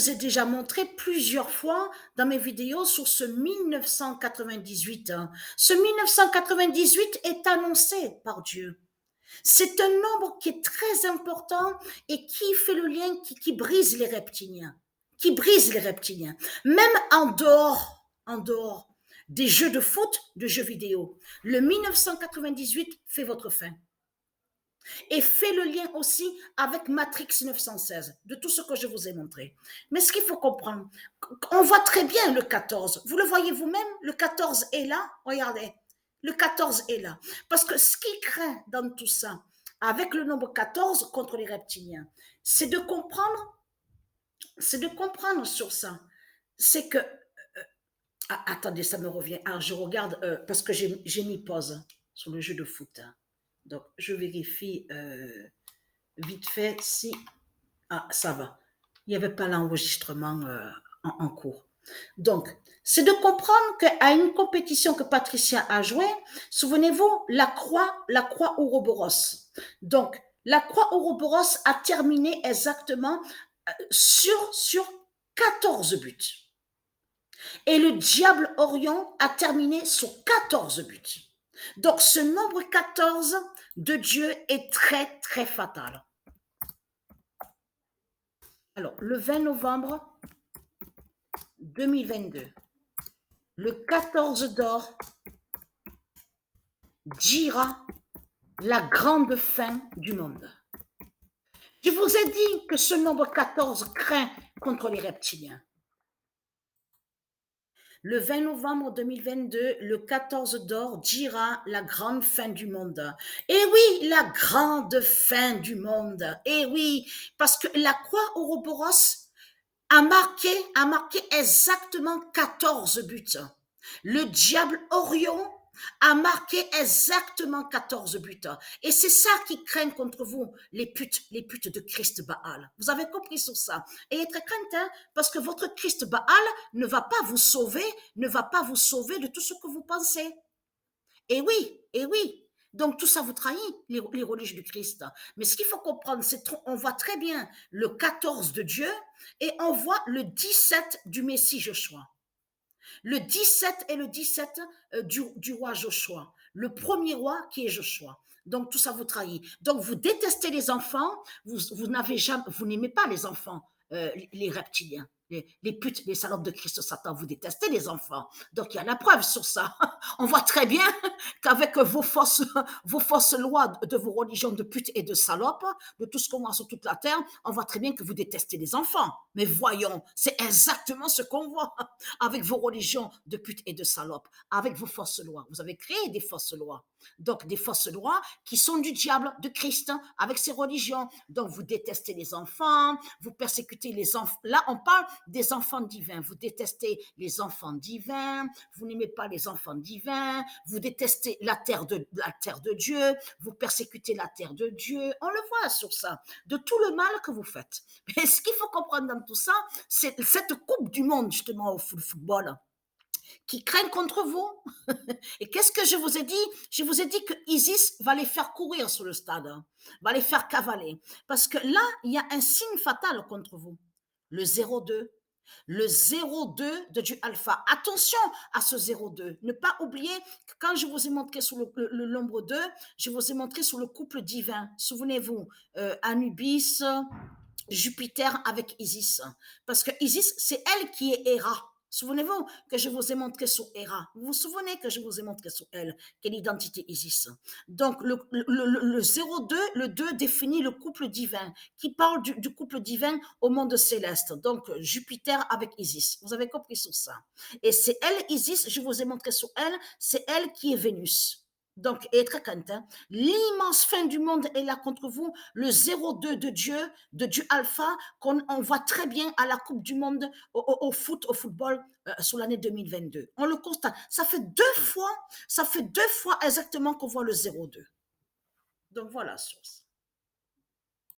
vous ai déjà montré plusieurs fois dans mes vidéos sur ce 1998. Ce 1998 est annoncé par Dieu. C'est un nombre qui est très important et qui fait le lien, qui brise les reptiliens. Qui brise les reptiliens. Même en dehors des jeux de foot, de jeux vidéo. Le 1998 fait votre fin. Et fait le lien aussi avec Matrix 916, de tout ce que je vous ai montré. Mais ce qu'il faut comprendre, on voit très bien le 14. Vous le voyez vous-même, le 14 est là. Regardez, le 14 est là. Parce que ce qui craint dans tout ça, avec le nombre 14 contre les reptiliens, c'est de comprendre sur ça. C'est que, attendez, ça me revient. Alors, je regarde, parce que j'ai mis pause sur le jeu de foot. Hein. Donc, je vérifie vite fait si... Ah, ça va. Il n'y avait pas l'enregistrement en cours. Donc, c'est de comprendre qu'à une compétition que Patricia a jouée, souvenez-vous, la croix Ouroboros. Donc, la croix Ouroboros a terminé exactement sur 14 buts. Et le diable Orion a terminé sur 14 buts. Donc, ce nombre 14 de Dieu est très, très fatal. Alors, le 20 novembre 2022, le 14 d'or dira la grande fin du monde. Je vous ai dit que ce nombre 14 craint contre les reptiliens. Le 20 novembre 2022, le 14 d'or dira la grande fin du monde. Et oui, la grande fin du monde. Et oui, parce que la croix Ouroboros a marqué exactement 14 buts. Le diable Orion a marqué exactement 14 buts. Et c'est ça qui craint contre vous, les putes de Christ Baal. Vous avez compris sur ça. Et être crainte, hein, parce que votre Christ Baal ne va pas vous sauver de tout ce que vous pensez. Et oui, et oui. Donc tout ça vous trahit, les religieux du Christ. Mais ce qu'il faut comprendre, c'est qu'on voit très bien le 14 de Dieu et on voit le 17 du Messie Joshua. Le 17 et le 17 du roi Joshua. Le premier roi qui est Joshua. Donc tout ça vous trahit. Donc vous détestez les enfants, vous n'aimez pas les enfants, les reptiliens. Les putes, les salopes de Christ Satan, vous détestez les enfants. Donc il y a la preuve sur ça. On voit très bien qu'avec vos fausses lois de vos religions de putes et de salopes, de tout ce qu'on voit sur toute la terre, on voit très bien que vous détestez les enfants. Mais voyons, c'est exactement ce qu'on voit avec vos religions de putes et de salopes, avec vos fausses lois. Vous avez créé des fausses lois. Donc des fausses lois qui sont du diable, de Christ, avec ses religions. Donc vous détestez les enfants, vous persécutez les enfants. Là, on parle des enfants divins. Vous détestez les enfants divins, vous n'aimez pas les enfants divins, vous détestez la terre de Dieu, vous persécutez la terre de Dieu. On le voit sur ça, de tout le mal que vous faites. Mais ce qu'il faut comprendre dans tout ça, c'est cette coupe du monde, justement, au football qui craignent contre vous. Et qu'est-ce que je vous ai dit? Je vous ai dit que Isis va les faire courir sur le stade, hein, va les faire cavaler. Parce que là, il y a un signe fatal contre vous. Le 02. Le 02 de Dieu Alpha. Attention à ce 02. Ne pas oublier que quand je vous ai montré sur le nombre 2, je vous ai montré sur le couple divin. Souvenez-vous, Anubis, Jupiter avec Isis. Parce que Isis, c'est elle qui est Héra. Souvenez-vous que je vous ai montré sur Héra. Vous vous souvenez que je vous ai montré sur elle, quelle identité Isis. Donc, le 02, le 2 définit le couple divin, qui parle du couple divin au monde céleste. Donc, Jupiter avec Isis. Vous avez compris sur ça. Et c'est elle, Isis, je vous ai montré sur elle, c'est elle qui est Vénus. Donc, et très content. L'immense fin du monde est là contre vous, le 02 de Dieu Alpha, qu'on on voit très bien à la Coupe du Monde au football sur l'année 2022. On le constate. Ça fait deux fois exactement qu'on voit le 02. Donc voilà, source.